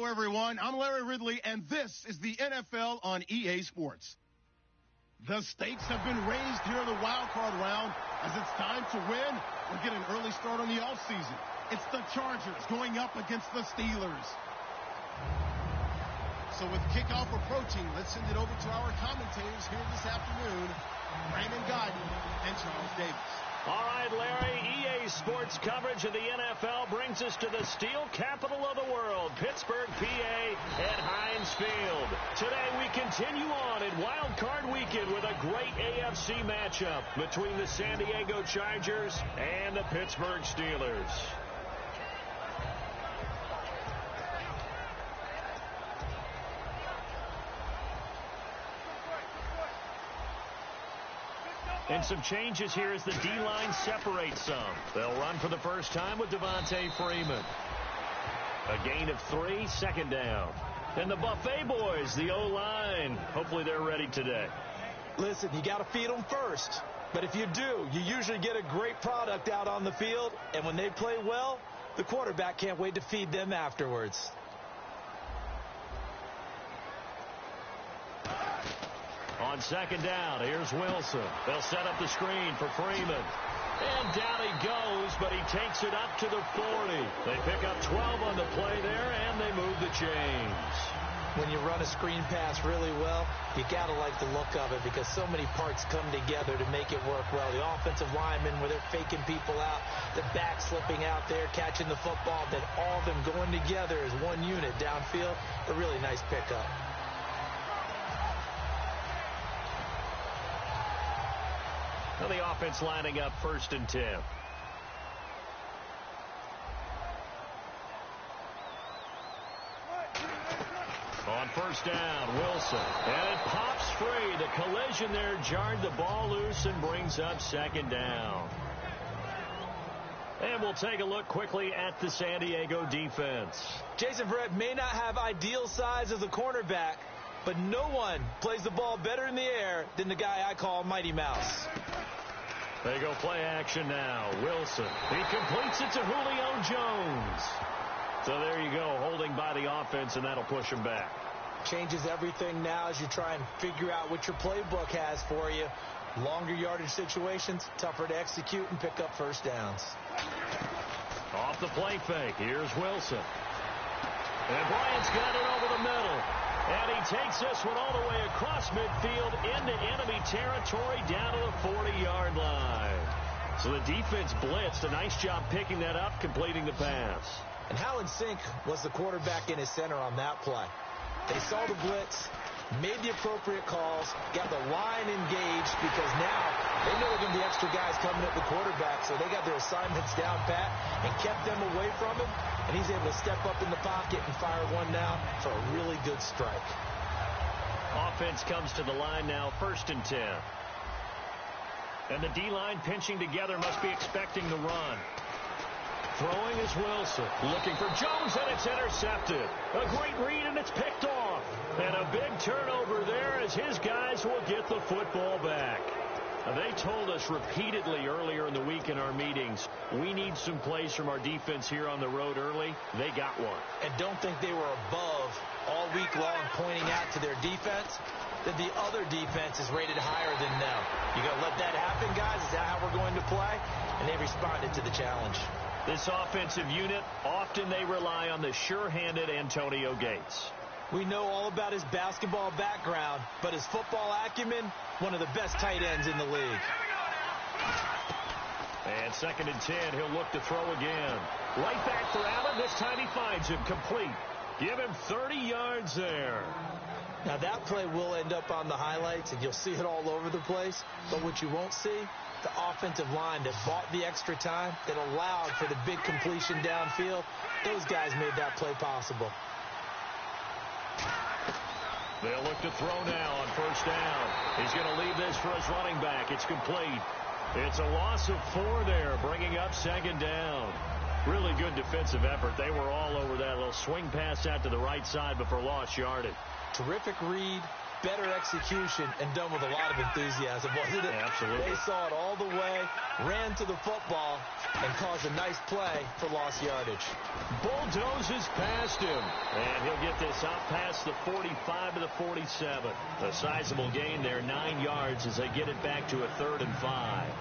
Hello, everyone. I'm Larry Ridley, and this is the NFL on EA Sports. The stakes have been raised here in the wild card round as it's time to win or get an early start on the offseason. It's the Chargers going up against the Steelers. So with kickoff approaching, let's send it over to our commentators here this afternoon, Raymond Godden and Charles Davis. All right, Larry, EA Sports coverage of the NFL brings us to the steel capital of the world, Pittsburgh, PA, at Heinz Field. Today we continue on in Wild Card Weekend with a great AFC matchup between the San Diego Chargers and the Pittsburgh Steelers. And some changes here as the D-line separates some. They'll run for the first time with Devontae Freeman. A gain of 3, second down. And the Buffet boys, the O-line. Hopefully they're ready today. Listen, you got to feed them first. But if you do, you usually get a great product out on the field. And when they play well, the quarterback can't wait to feed them afterwards. On second down, here's Wilson. They'll set up the screen for Freeman. And down he goes, but he takes it up to the 40. They pick up 12 on the play there, and they move the chains. When you run a screen pass really well, you got to like the look of it because so many parts come together to make it work well. The offensive linemen, where they're faking people out, the back slipping out there, catching the football, then all of them going together as one unit downfield. A really nice pickup. Well, the offense lining up 1st and 10. On first down, Wilson. And it pops free. The collision there jarred the ball loose and brings up second down. And we'll take a look quickly at the San Diego defense. Jason Verrett may not have ideal size as a cornerback, but no one plays the ball better in the air than the guy I call Mighty Mouse. They go play action now. Wilson. He completes it to Julio Jones. So there you go, holding by the offense, and that'll push him back. Changes everything now as you try and figure out what your playbook has for you. Longer yardage situations, tougher to execute and pick up first downs. Off the play fake, here's Wilson. And Bryant's got it over the middle. And he takes this one all the way across midfield into enemy territory down to the 40-yard line. So the defense blitzed. A nice job picking that up, completing the pass. And how in sync was the quarterback in his center on that play? They saw the blitz, made the appropriate calls, got the line engaged because now they know there are going to be extra guys coming at the quarterback, so they got their assignments down pat and kept them away from him, and he's able to step up in the pocket and fire one down for a really good strike. Offense comes to the line now, 1st and 10. And the D-line pinching together must be expecting the run. Throwing is Wilson. Looking for Jones, and it's intercepted. A great read, and it's picked off. And a big turnover there as his guys will get the football back. Now, they told us repeatedly earlier in the week in our meetings, we need some plays from our defense here on the road early. They got one. And don't think they were above all week long pointing out to their defense that the other defense is rated higher than them. You got to let that happen, guys. Is that how we're going to play? And they responded to the challenge. This offensive unit, often they rely on the sure-handed Antonio Gates. We know all about his basketball background, but his football acumen, one of the best tight ends in the league. And 2nd and 10, he'll look to throw again. Right back for Allen. This time he finds him complete. Give him 30 yards there. Now that play will end up on the highlights, and you'll see it all over the place. But what you won't see, the offensive line that bought the extra time, that allowed for the big completion downfield, those guys made that play possible. They'll look to throw now on first down. He's going to leave this for his running back. It's complete. It's a loss of 4 there, bringing up 2nd down. Really good defensive effort. They were all over that little swing pass out to the right side before lost yardage. Terrific read, better execution and done with a lot of enthusiasm, wasn't it? Yeah, absolutely. They saw it all the way, ran to the football, and caused a nice play for lost yardage. Bulldozes past him, and he'll get this out past the 45 to the 47. A sizable gain there, 9 yards as they get it back to a 3rd and 5.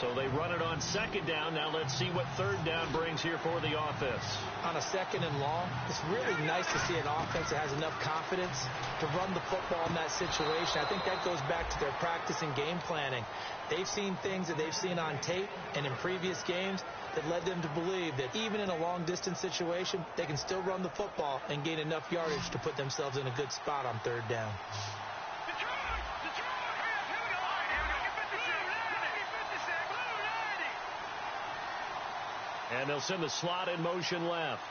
So they run it on 2nd down. Now let's see what 3rd down brings here for the offense. On a 2nd and long, it's really nice to see an offense that has enough confidence to run the football in that situation. I think that goes back to their practice and game planning. They've seen things that they've seen on tape and in previous games that led them to believe that even in a long-distance situation, they can still run the football and gain enough yardage to put themselves in a good spot on 3rd down. And they'll send the slot in motion left.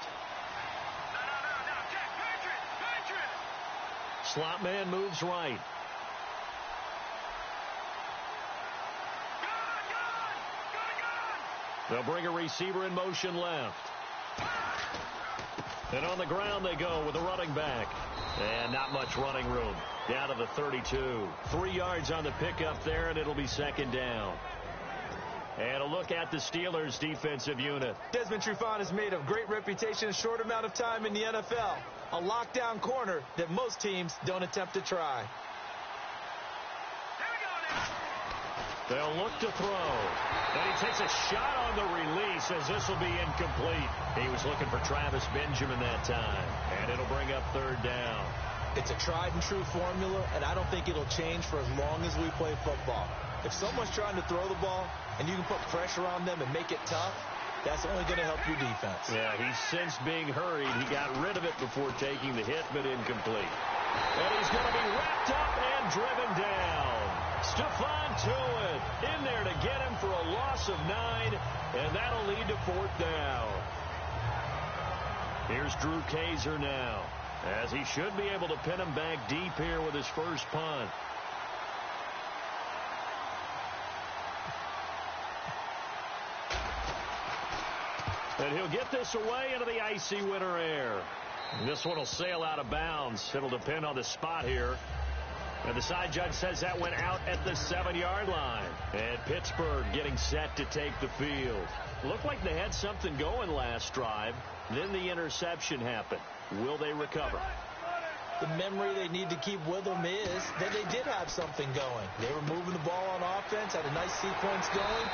Slot man moves right. They'll bring a receiver in motion left. And on the ground they go with a running back. And not much running room. Down to the 32. 3 yards on the pickup there, and it'll be 2nd down. And a look at the Steelers' defensive unit. Desmond Trufant has made a great reputation in a short amount of time in the NFL. A lockdown corner that most teams don't attempt to try. They'll look to throw. And he takes a shot on the release as this will be incomplete. He was looking for Travis Benjamin that time. And it'll bring up 3rd down. It's a tried and true formula, and I don't think it'll change for as long as we play football. If someone's trying to throw the ball and you can put pressure on them and make it tough, that's only going to help your defense. Yeah, he's since being hurried. He got rid of it before taking the hit, but incomplete. And he's going to be wrapped up and driven down. Stephon Tuitt in there to get him for a loss of 9, and that'll lead to 4th down. Here's Drew Kaiser now, as he should be able to pin him back deep here with his first punt. And he'll get this away into the icy winter air. This one will sail out of bounds. It'll depend on the spot here. And the side judge says that went out at the 7-yard line. And Pittsburgh getting set to take the field. Looked like they had something going last drive. Then the interception happened. Will they recover? The memory they need to keep with them is that they did have something going. They were moving the ball on offense, had a nice sequence going.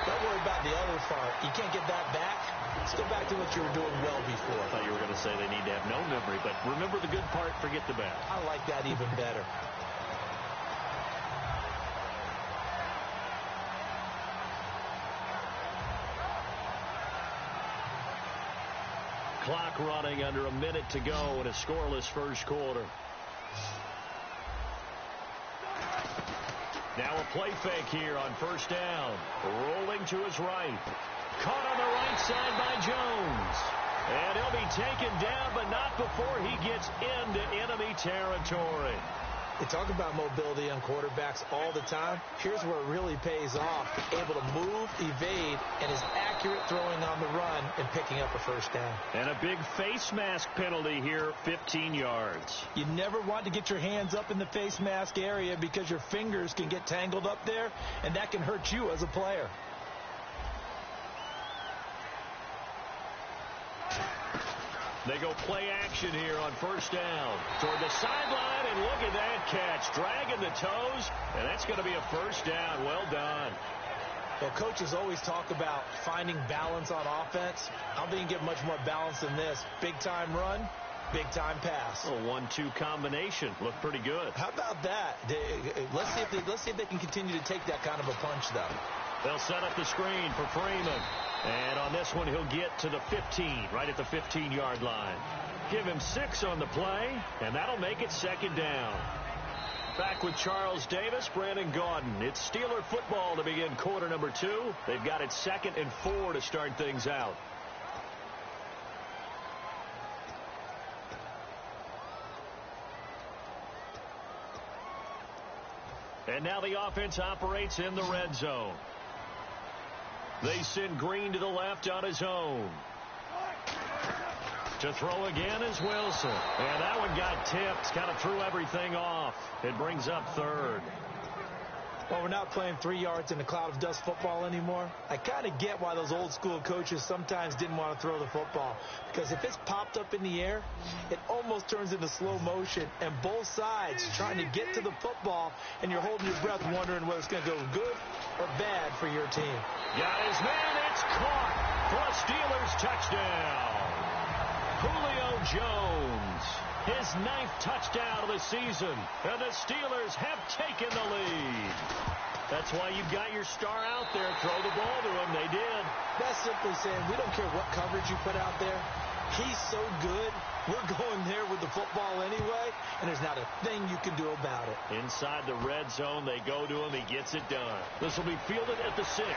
Don't worry about the other part. You can't get that back. Let's go back to what you were doing well before. I thought you were going to say they need to have no memory, but remember the good part, forget the bad. I like that even better. Clock running, under a minute to go in a scoreless first quarter. Now a play fake here on 1st down. Rolling to his right. Caught on the right side by Jones. And he'll be taken down, but not before he gets into enemy territory. They talk about mobility on quarterbacks all the time. Here's where it really pays off. Able to move, evade, and is accurate throwing on the run and picking up a 1st down. And a big face mask penalty here, 15 yards. You never want to get your hands up in the face mask area because your fingers can get tangled up there, and that can hurt you as a player. They go play action here on 1st down. Toward the sideline, and look at that catch. Dragging the toes, and that's going to be a 1st down. Well done. Well, coaches always talk about finding balance on offense. I don't think you can get much more balance than this. Big-time run, big-time pass. A 1-2 combination. Looked pretty good. How about that? Let's see if they can continue to take that kind of a punch, though. They'll set up the screen for Freeman. And on this one, he'll get to the 15, right at the 15-yard line. Give him 6 on the play, and that'll make it 2nd down. Back with Charles Davis, Brandon Gaudin. It's Steeler football to begin quarter number 2. They've got it 2nd and 4 to start things out. And now the offense operates in the red zone. They send Green to the left on his own. To throw again is Wilson. And that one got tipped. Kind of threw everything off. It brings up third. Well, we're not playing 3 yards in a cloud of dust football anymore. I kind of get why those old school coaches sometimes didn't want to throw the football. Because if it's popped up in the air, it almost turns into slow motion. And both sides trying to get to the football, and you're holding your breath wondering whether it's going to go good or bad for your team. Got his man. It's caught for a Steelers touchdown. Julio Jones. His 9th touchdown of the season, and the Steelers have taken the lead. That's why you've got your star out there. Throw the ball to him. They did. That's simply saying we don't care what coverage you put out there. He's so good, we're going there with the football anyway, and there's not a thing you can do about it. Inside the red zone, they go to him. He gets it done. This will be fielded at the 6.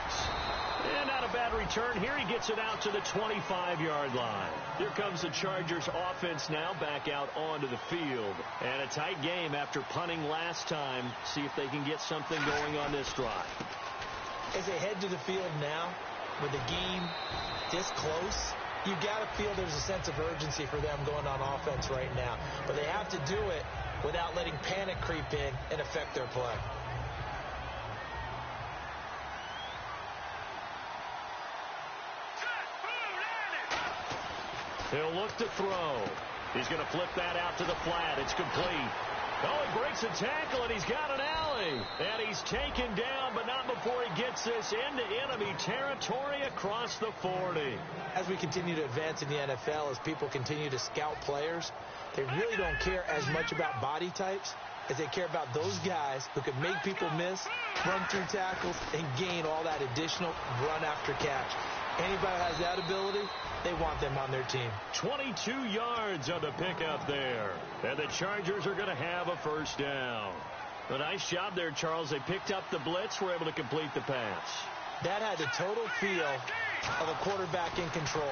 And not a bad return here. He gets it out to the 25-yard line. Here comes the Chargers offense now back out onto the field. And a tight game after punting last time. See if they can get something going on this drive. As they head to the field now, with the game this close, you got to feel there's a sense of urgency for them going on offense right now. But they have to do it without letting panic creep in and affect their play. He'll look to throw. He's going to flip that out to the flat. It's complete. Oh, he breaks a tackle, and he's got an alley. And he's taken down, but not before he gets this into enemy territory across the 40. As we continue to advance in the NFL, as people continue to scout players, they really don't care as much about body types as they care about those guys who can make people miss, run through tackles, and gain all that additional run after catch. Anybody who has that ability, they want them on their team. 22 yards on the pickup there. And the Chargers are going to have a first down. A nice job there, Charles. They picked up the blitz, were able to complete the pass. That had the total feel of a quarterback in control.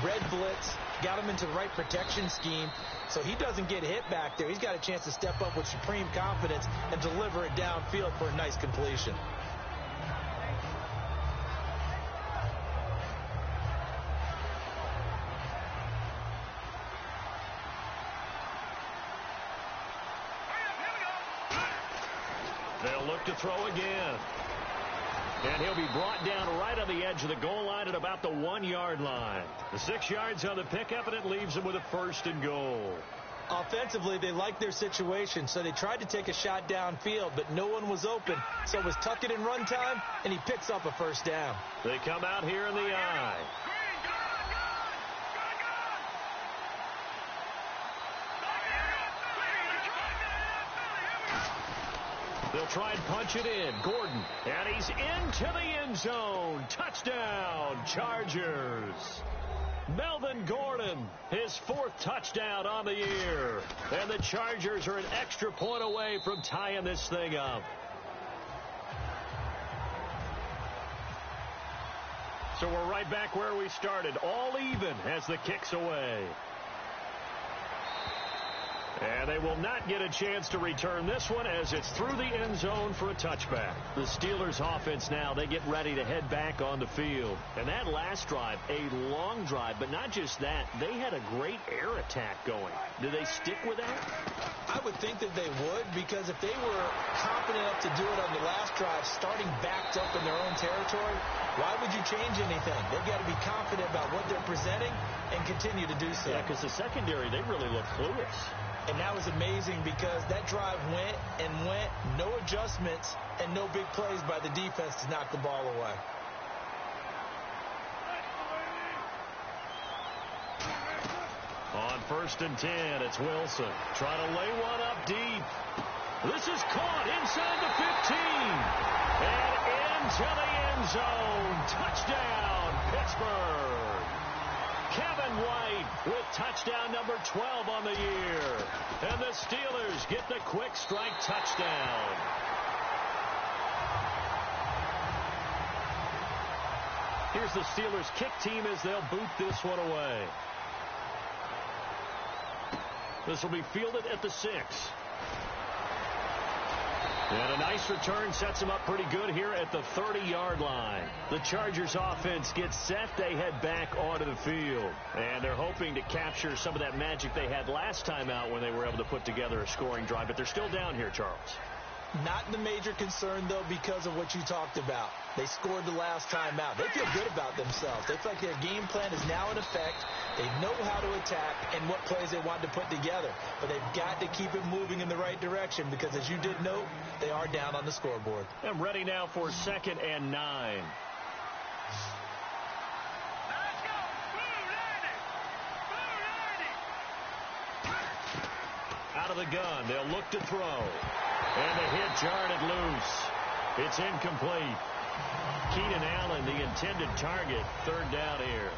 Red blitz, got him into the right protection scheme, so he doesn't get hit back there. He's got a chance to step up with supreme confidence and deliver it downfield for a nice completion. They'll look to throw again. And he'll be brought down right on the edge of the goal line at about the 1-yard line. The 6 yards on the pickup, and it leaves him with a 1st and goal. Offensively, they liked their situation, so they tried to take a shot downfield, but no one was open. So it was tuck it in run time, and he picks up a first down. They come out here in the eye. They'll try and punch it in. Gordon, and he's into the end zone. Touchdown, Chargers. Melvin Gordon, his 4th touchdown on the year. And the Chargers are an extra point away from tying this thing up. So we're right back where we started, all even as the kick's away. And they will not get a chance to return this one as it's through the end zone for a touchback. The Steelers offense now, they get ready to head back on the field. And that last drive, a long drive, but not just that, they had a great air attack going. Do they stick with that? I would think that they would, because if they were confident enough to do it on the last drive, starting backed up in their own territory, why would you change anything? They've got to be confident about what they're presenting and continue to do so. Yeah, because the secondary, they really look clueless. And that was amazing because that drive went and went, no adjustments, and no big plays by the defense to knock the ball away. On 1st and 10, it's Wilson. Trying to lay one up deep. This is caught inside the 15. And into the end zone. Touchdown, Pittsburgh. Kevin White with touchdown number 12 on the year. And the Steelers get the quick strike touchdown. Here's the Steelers kick team as they'll boot this one away. This will be fielded at the 6. And a nice return sets them up pretty good here at the 30-yard line. The Chargers offense gets set. They head back onto the field. And they're hoping to capture some of that magic they had last time out when they were able to put together a scoring drive. But they're still down here, Charles. Not the major concern, though, because of what you talked about. They scored the last time out. They feel good about themselves. They feel like their game plan is now in effect. They know how to attack and what plays they want to put together. But they've got to keep it moving in the right direction because, as you did note, they are down on the scoreboard. I'm ready now for 2nd and 9. Out of the gun, they'll look to throw. And the hit jarred it loose. It's incomplete. Keenan Allen, the intended target, 3rd down here.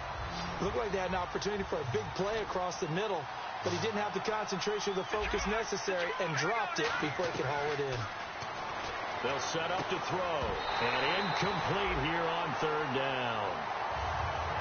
Looked like they had an opportunity for a big play across the middle, but he didn't have the concentration or the focus necessary and dropped it before he could haul it in. They'll set up to throw. And incomplete here on 3rd down.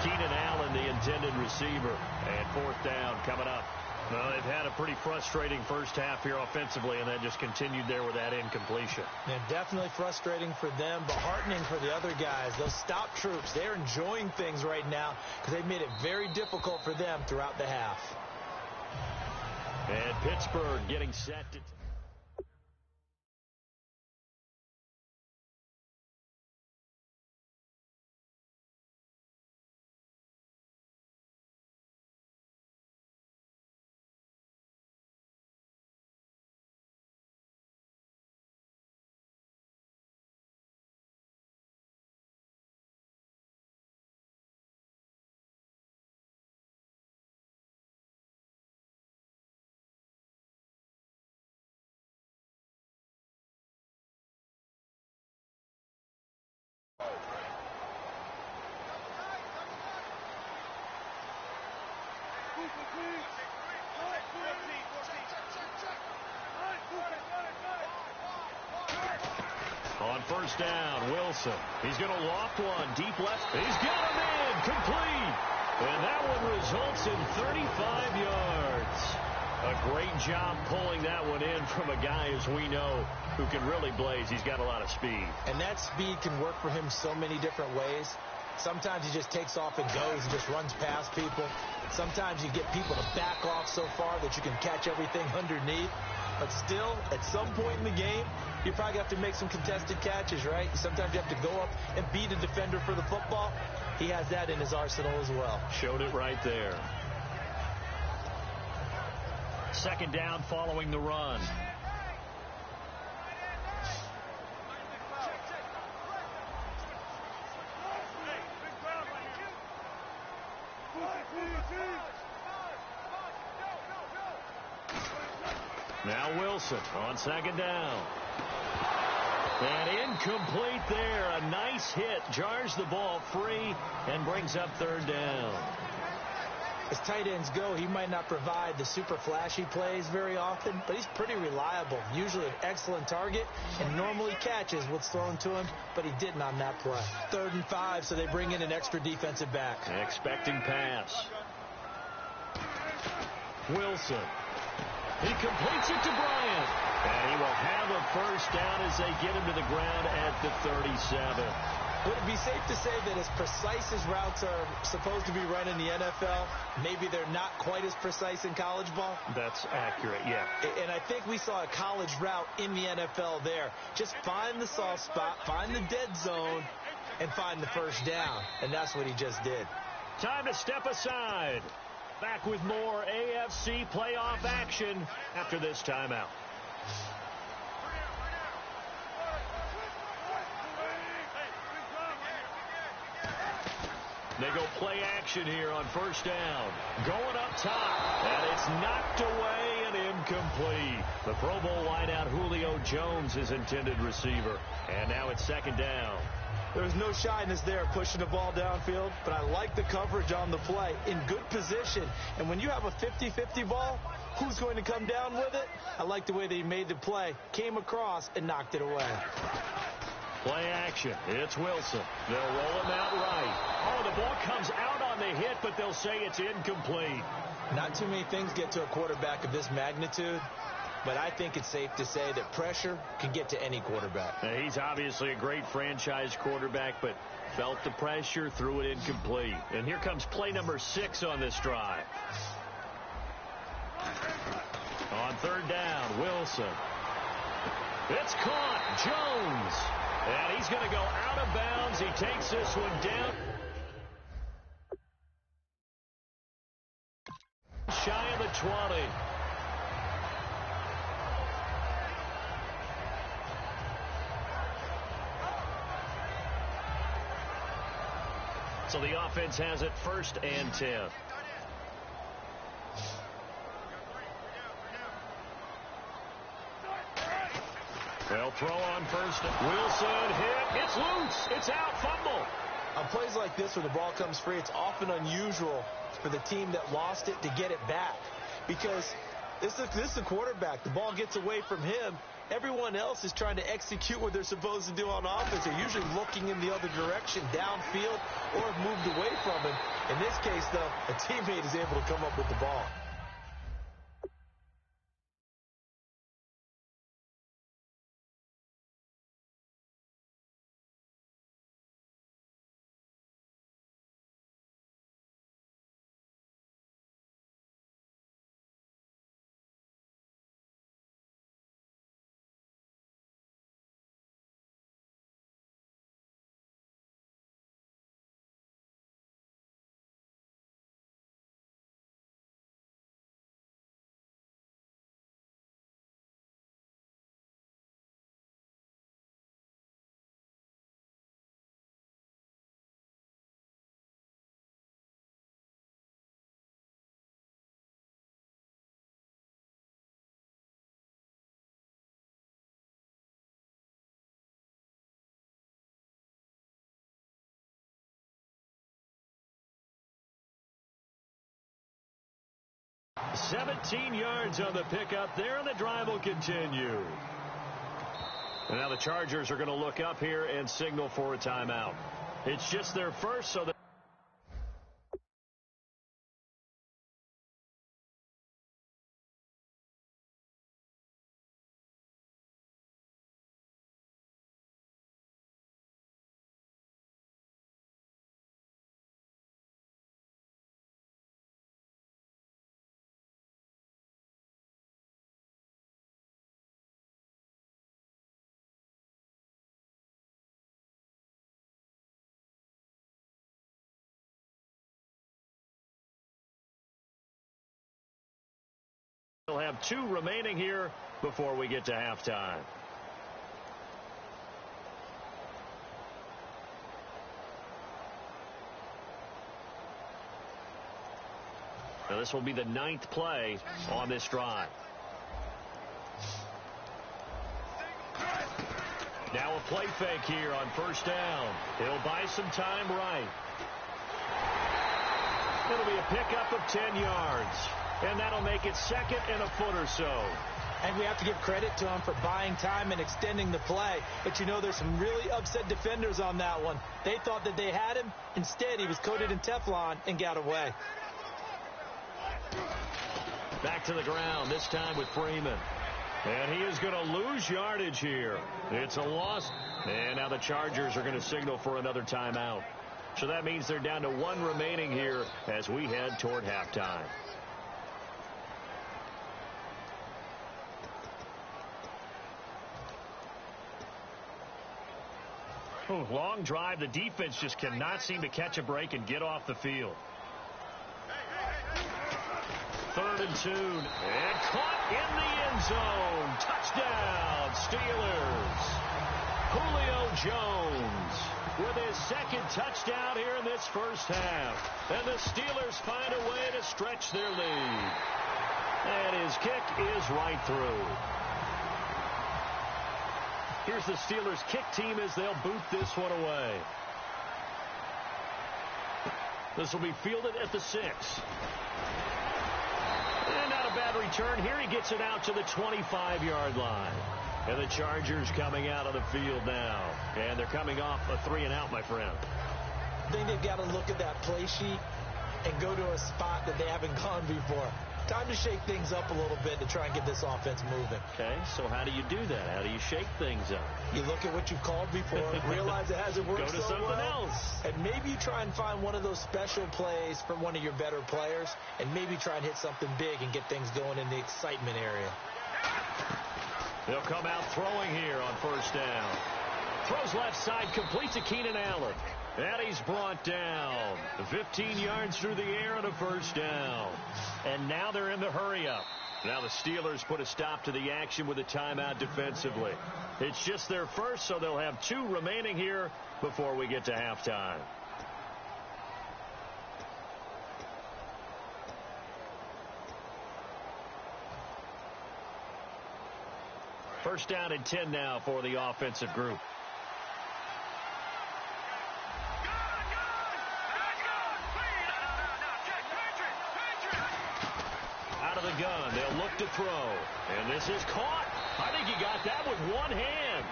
Keenan Allen, the intended receiver. And 4th down coming up. Well, they've had a pretty frustrating first half here offensively, and then just continued there with that incompletion. Yeah, definitely frustrating for them, but heartening for the other guys. Those stop troops, they're enjoying things right now because they've made it very difficult for them throughout the half. And Pittsburgh getting set to... On 1st down, Wilson. He's going to loft one deep left. He's got him in. Complete. And that one results in 35 yards. A great job pulling that one in from a guy, as we know, who can really blaze. He's got a lot of speed. And that speed can work for him so many different ways. Sometimes he just takes off and goes and just runs past people. Sometimes you get people to back off so far that you can catch everything underneath. But still, at some point in the game, you probably have to make some contested catches, right? Sometimes you have to go up and beat a defender for the football. He has that in his arsenal as well. Showed it right there. 2nd down following the run. Now Wilson on 2nd down. And incomplete there. A nice hit. Jars the ball free and brings up 3rd down. As tight ends go, he might not provide the super flashy plays very often, but he's pretty reliable. Usually an excellent target and normally catches what's thrown to him, but he didn't on that play. 3rd and 5, so they bring in an extra defensive back. Expecting pass. Wilson. He completes it to Bryant. And he will have a 1st down as they get him to the ground at the 37. Would it be safe to say that as precise as routes are supposed to be run in the NFL, maybe they're not quite as precise in college ball? That's accurate, yeah. And I think we saw a college route in the NFL there. Just find the soft spot, find the dead zone, and find the 1st down. And that's what he just did. Time to step aside. Back with more AFC playoff action after this timeout. They go play action here on 1st down. Going up top. And it's knocked away and incomplete. The Pro Bowl wideout Julio Jones is intended receiver. And now it's 2nd down. There's no shyness there pushing the ball downfield, but I like the coverage on the play. In good position. And when you have a 50-50 ball, who's going to come down with it? I like the way that he made the play, came across, and knocked it away. Play action. It's Wilson. They'll roll him out right. Oh, the ball comes out on the hit, but they'll say it's incomplete. Not too many things get to a quarterback of this magnitude, but I think it's safe to say that pressure can get to any quarterback. Now, he's obviously a great franchise quarterback, but felt the pressure, threw it incomplete. And here comes play number 6 on this drive. On third down, Wilson. It's caught. Jones. And he's going to go out of bounds. He takes this one down. Shy of the 20. So the offense has it 1st and 10. They'll throw on first. Wilson hit. It's loose. It's out. Fumble. On plays like this where the ball comes free, it's often unusual for the team that lost it to get it back. Because this is a quarterback. The ball gets away from him. Everyone else is trying to execute what they're supposed to do on offense. They're usually looking in the other direction, downfield, or have moved away from him. In this case, though, a teammate is able to come up with the ball. $17 yards on the pickup there, and the drive will continue. And now the Chargers are going to look up here and signal for a timeout. It's just their first, so we'll have 2 remaining here before we get to halftime. Now this will be the 9th play on this drive. Now a play fake here on first down. He'll buy some time right. It'll be a pickup of 10 yards. And that'll make it 2nd and a foot or so. And we have to give credit to him for buying time and extending the play. But you know, there's some really upset defenders on that one. They thought that they had him. Instead, he was coated in Teflon and got away. Back to the ground, this time with Freeman. And he is going to lose yardage here. It's a loss. And now the Chargers are going to signal for another timeout. So that means they're down to 1 remaining here as we head toward halftime. Long drive. The defense just cannot seem to catch a break and get off the field. 3rd and 2. And caught in the end zone. Touchdown, Steelers. Julio Jones with his 2nd touchdown here in this first half. And the Steelers find a way to stretch their lead. And his kick is right through. Here's the Steelers kick team as they'll boot this one away. This will be fielded at the 6. And not a bad return here. He gets it out to the 25-yard line. And the Chargers coming out of the field now. And they're coming off a 3-and-out, my friend. I think they've got to look at that play sheet and go to a spot that they haven't gone before. Time to shake things up a little bit to try and get this offense moving. Okay, so how do you do that? How do you shake things up? You look at what you've called before, realize it hasn't worked Go to so something well, else. and maybe you try and find one of those special plays from one of your better players, and maybe try and hit something big and get things going in the excitement area. They'll come out throwing here on first down. Throws left side, complete to Keenan Allen. And he's brought down. 15 yards through the air and a first down. And now they're in the hurry-up. Now the Steelers put a stop to the action with a timeout defensively. It's just their first, so they'll have 2 remaining here before we get to halftime. First down and 10 now for the offensive group. Out of the gun, they'll look to throw. And this is caught. I think he got that with one hand.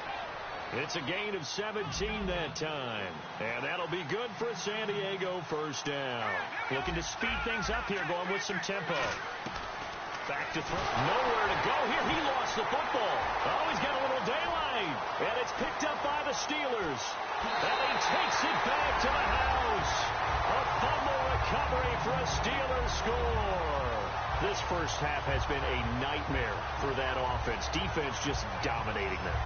It's a gain of 17 that time. And that'll be good for a San Diego first down. Looking to speed things up here, going with some tempo. Back to throw. Nowhere to go here. He lost the football. Oh, he's got a little daylight. And it's picked up by the Steelers. And he takes it back to the house. A fumble recovery for a Steelers score. This first half has been a nightmare for that offense. Defense just dominating them.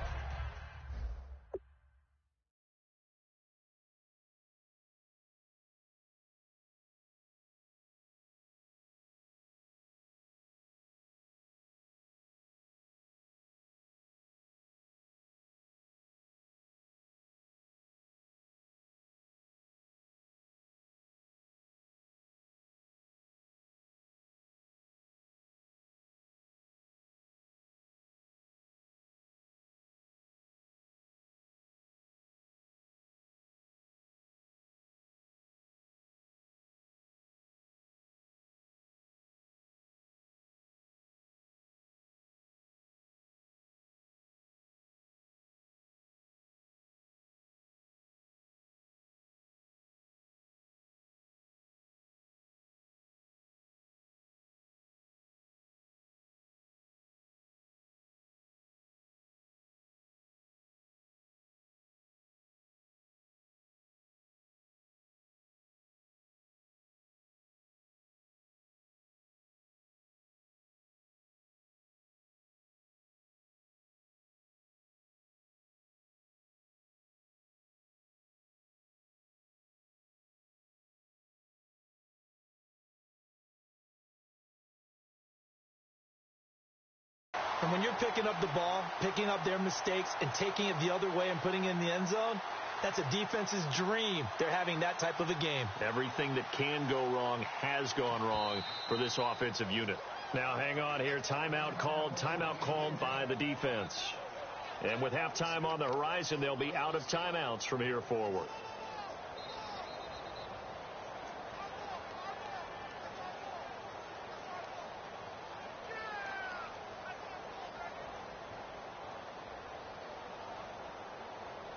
And when you're picking up the ball, picking up their mistakes, and taking it the other way and putting it in the end zone, that's a defense's dream. They're having that type of a game. Everything that can go wrong has gone wrong for this offensive unit. Now hang on here. Timeout called by the defense. And with halftime on the horizon, they'll be out of timeouts from here forward.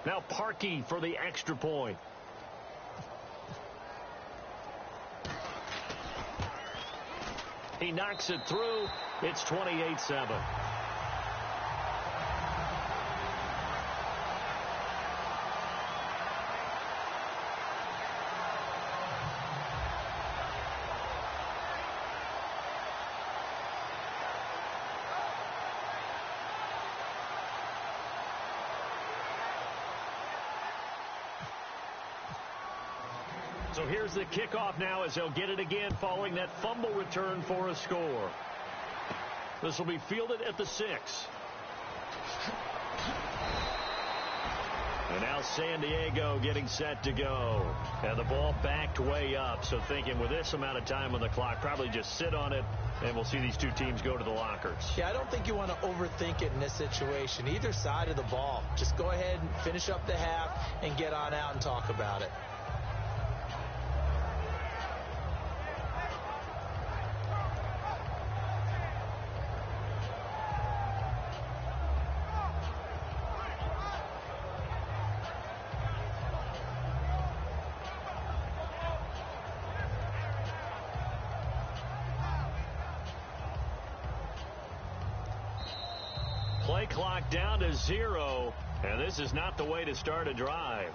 Now Parkey for the extra point. He knocks it through. It's 28-7. So here's the kickoff now as they'll get it again following that fumble return for a score. This will be fielded at the 6. And now San Diego getting set to go. And the ball backed way up. So thinking with this amount of time on the clock, probably just sit on it, and we'll see these two teams go to the lockers. Yeah, I don't think you want to overthink it in this situation. Either side of the ball. Just go ahead and finish up the half and get on out and talk about it. clock down to 0, and this is not the way to start a drive.